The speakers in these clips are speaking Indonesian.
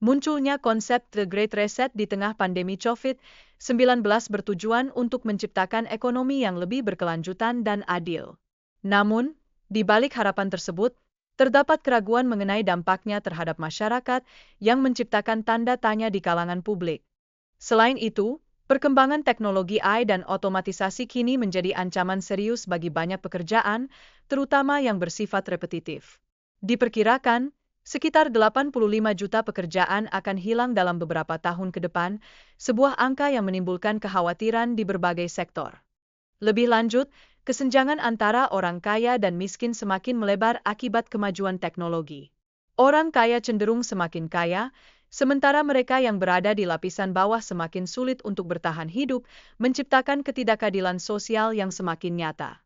Munculnya konsep The Great Reset di tengah pandemi COVID-19 bertujuan untuk menciptakan ekonomi yang lebih berkelanjutan dan adil. Namun, di balik harapan tersebut, terdapat keraguan mengenai dampaknya terhadap masyarakat yang menciptakan tanda tanya di kalangan publik. Selain itu, perkembangan teknologi AI dan otomatisasi kini menjadi ancaman serius bagi banyak pekerjaan, terutama yang bersifat repetitif. Diperkirakan, sekitar 85 juta pekerjaan akan hilang dalam beberapa tahun ke depan, sebuah angka yang menimbulkan kekhawatiran di berbagai sektor. Lebih lanjut, kesenjangan antara orang kaya dan miskin semakin melebar akibat kemajuan teknologi. Orang kaya cenderung semakin kaya, sementara mereka yang berada di lapisan bawah semakin sulit untuk bertahan hidup, menciptakan ketidakadilan sosial yang semakin nyata.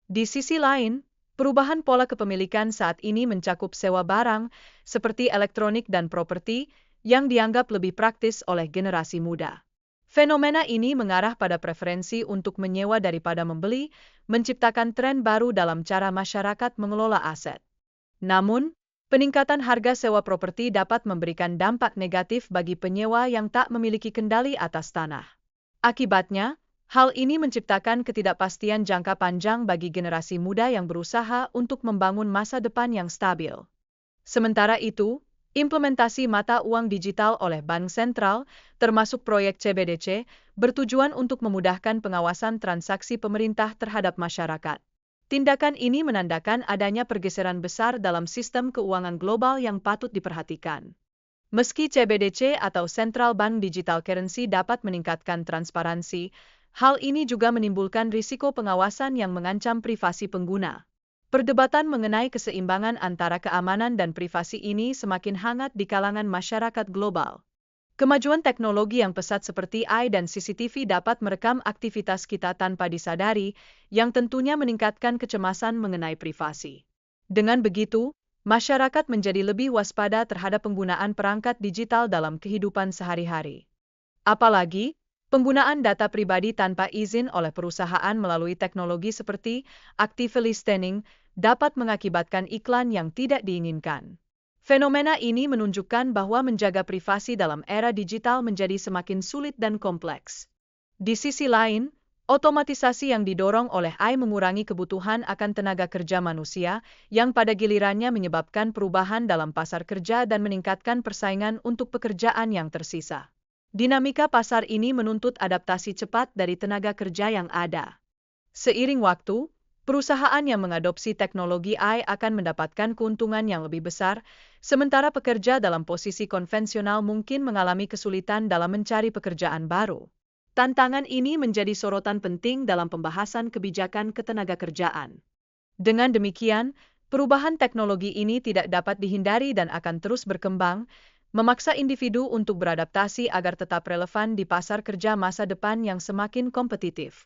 Di sisi lain, perubahan pola kepemilikan saat ini mencakup sewa barang, seperti elektronik dan properti, yang dianggap lebih praktis oleh generasi muda. Fenomena ini mengarah pada preferensi untuk menyewa daripada membeli, menciptakan tren baru dalam cara masyarakat mengelola aset. Namun, peningkatan harga sewa properti dapat memberikan dampak negatif bagi penyewa yang tak memiliki kendali atas tanah. Akibatnya, hal ini menciptakan ketidakpastian jangka panjang bagi generasi muda yang berusaha untuk membangun masa depan yang stabil. Sementara itu, implementasi mata uang digital oleh bank sentral, termasuk proyek CBDC, bertujuan untuk memudahkan pengawasan transaksi pemerintah terhadap masyarakat. Tindakan ini menandakan adanya pergeseran besar dalam sistem keuangan global yang patut diperhatikan. Meski CBDC atau Central Bank Digital Currency dapat meningkatkan transparansi, hal ini juga menimbulkan risiko pengawasan yang mengancam privasi pengguna. Perdebatan mengenai keseimbangan antara keamanan dan privasi ini semakin hangat di kalangan masyarakat global. Kemajuan teknologi yang pesat seperti AI dan CCTV dapat merekam aktivitas kita tanpa disadari, yang tentunya meningkatkan kecemasan mengenai privasi. Dengan begitu, masyarakat menjadi lebih waspada terhadap penggunaan perangkat digital dalam kehidupan sehari-hari. Apalagi, penggunaan data pribadi tanpa izin oleh perusahaan melalui teknologi seperti active listening dapat mengakibatkan iklan yang tidak diinginkan. Fenomena ini menunjukkan bahwa menjaga privasi dalam era digital menjadi semakin sulit dan kompleks. Di sisi lain, otomatisasi yang didorong oleh AI mengurangi kebutuhan akan tenaga kerja manusia, yang pada gilirannya menyebabkan perubahan dalam pasar kerja dan meningkatkan persaingan untuk pekerjaan yang tersisa. Dinamika pasar ini menuntut adaptasi cepat dari tenaga kerja yang ada. Seiring waktu, perusahaan yang mengadopsi teknologi AI akan mendapatkan keuntungan yang lebih besar, sementara pekerja dalam posisi konvensional mungkin mengalami kesulitan dalam mencari pekerjaan baru. Tantangan ini menjadi sorotan penting dalam pembahasan kebijakan ketenagakerjaan. Dengan demikian, perubahan teknologi ini tidak dapat dihindari dan akan terus berkembang, memaksa individu untuk beradaptasi agar tetap relevan di pasar kerja masa depan yang semakin kompetitif.